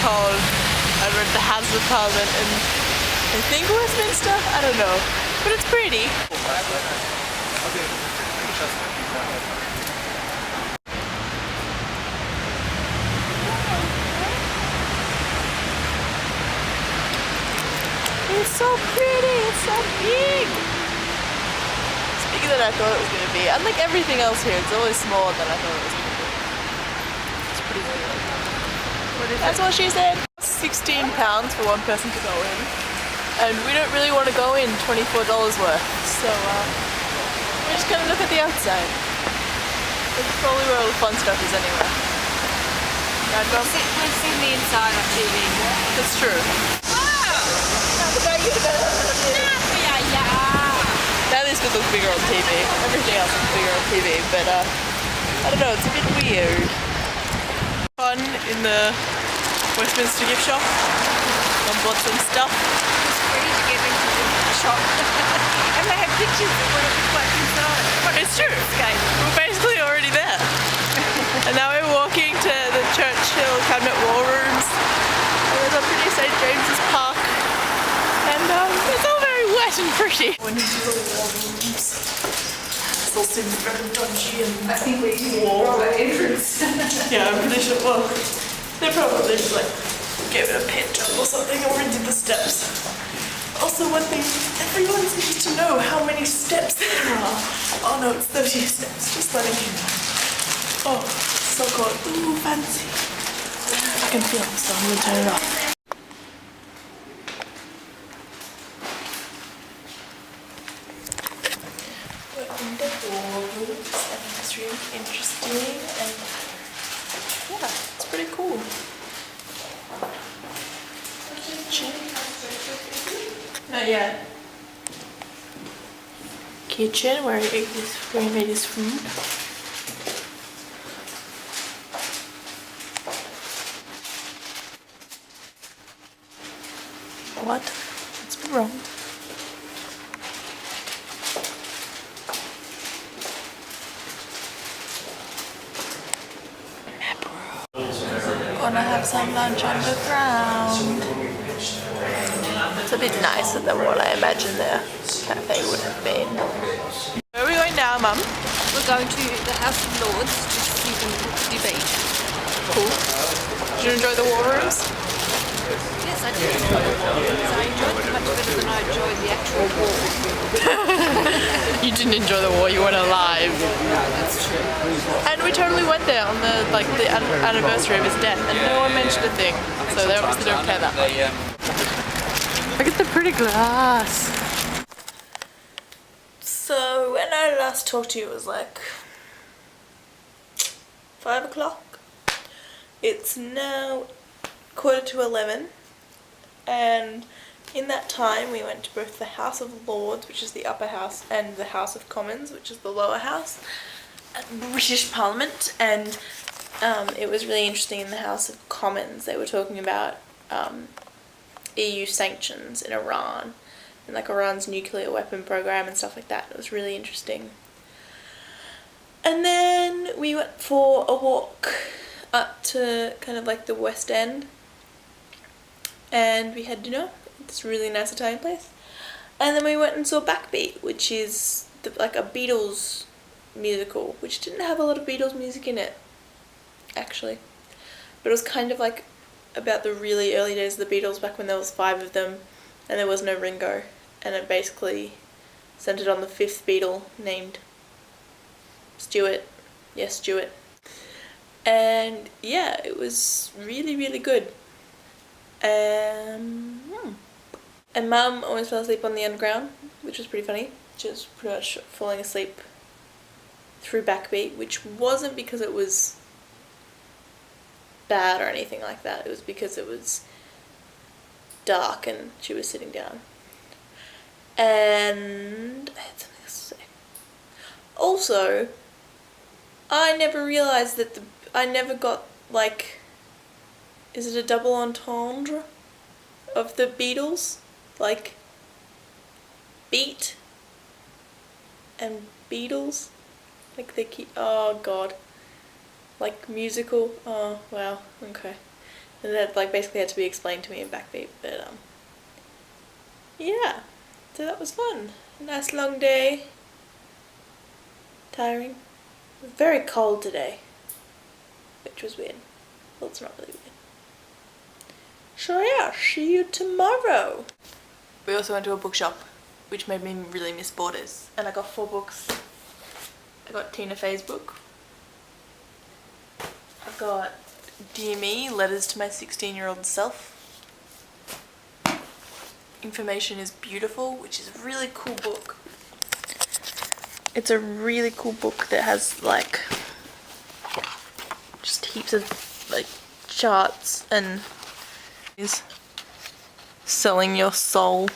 called. I read the Houses of Parliament in, I think, Westminster? I don't know. But it's pretty. It's so pretty, it's so big. It's bigger than I thought it was going to be. Unlike everything else here, it's always smaller than I thought it was going to be. It's pretty big. That's what she said. £16 for one person to go in. And we don't really want to go in $24 worth. So we're just going to look at the outside. That's probably where all the fun stuff is anyway. Right, Mum? We've seen the inside on TV. That's true. Now this could look bigger on TV. Everything else is bigger on TV, but I don't know, it's a bit weird. Fun in the Westminster gift shop. I bought some stuff. It's free to get into the shop. And they have pictures of what it looks like inside. But it's true. We're basically already there. And now we're walking to the Churchill Cabinet War Rooms. And there's a pretty St. James's Park. And it's all very wet and pretty. When you do the war rooms, it all seems very dodgy and I think we need a proper entrance. yeah, I'm pretty sure. Well, they probably just like gave it a paint job or something or redid the steps. Also, one thing, everyone needs to know how many steps there are. Oh no, it's 30 steps. Just letting you know. Oh, so cool. Ooh, fancy. I can feel it, so I'm gonna turn it off. In the walls, and it's really interesting, and yeah, it's pretty cool. Not yet. Kitchen where he made his food. What? What's been wrong? Gonna have some lunch underground. It's a bit nicer than what I imagined their cafe would have been. Where are we going now, Mum? We're going to the House of Lords to see them debate. Cool. Did you enjoy the war rooms? Yes, I did enjoy the war rooms. I enjoyed them much better than I enjoyed the actual war. You didn't enjoy the war, you weren't alive. That's true. And we totally went there on the anniversary of his death, and no one mentioned a thing. So they obviously don't care that much. Look at the pretty glass. So when I last talked to you, it was like 5 o'clock. It's now 11:15, and in that time we went to both the House of Lords, which is the upper house, and the House of Commons, which is the lower house, at British Parliament. And it was really interesting. In the House of Commons they were talking about EU sanctions in Iran and like Iran's nuclear weapon program and stuff like that. It was really interesting. And then we went for a walk up to kind of like the West End, and we had dinner at this really nice Italian place. And then we went and saw Backbeat, which is like a Beatles musical, which didn't have a lot of Beatles music in it, actually. But it was kind of like about the really early days of the Beatles, back when there was 5 of them and there was no Ringo. And it basically centered on the 5th Beatle named Stuart. Yes, Stuart. And yeah, it was really, really good. And Mum almost fell asleep on the underground, which was pretty funny. She was pretty much falling asleep through Backbeat, which wasn't because it was bad or anything like that. It was because it was dark and she was sitting down. And I had something else to say. Also, I never realised that I never got, like, is it a double entendre of the Beatles? Like, beat and Beatles? Like they keep, oh god. Like musical, oh wow, okay. And it like basically had to be explained to me in Backbeat, but yeah. So that was fun. Nice long day. Tiring. Very cold today, which was weird. Well, it's not really weird. So yeah, see you tomorrow. We also went to a bookshop, which made me really miss Borders, and I got 4 books. I got Tina Fey's book. I got Dear Me, Letters to My 16-Year-Old Self. Information is Beautiful, which is a really cool book. It's a really cool book that has like just heaps of like charts and is selling your soul,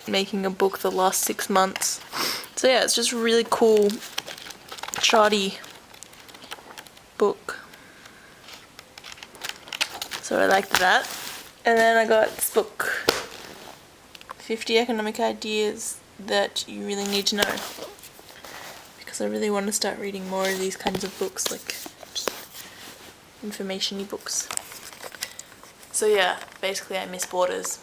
making a book the last 6 months. So yeah, it's just a really cool charty book. So I liked that. And then I got this book, 50 Economic Ideas That You Really Need to Know. Because I really want to start reading more of these kinds of books, like just information-y books. So yeah, basically I miss Borders.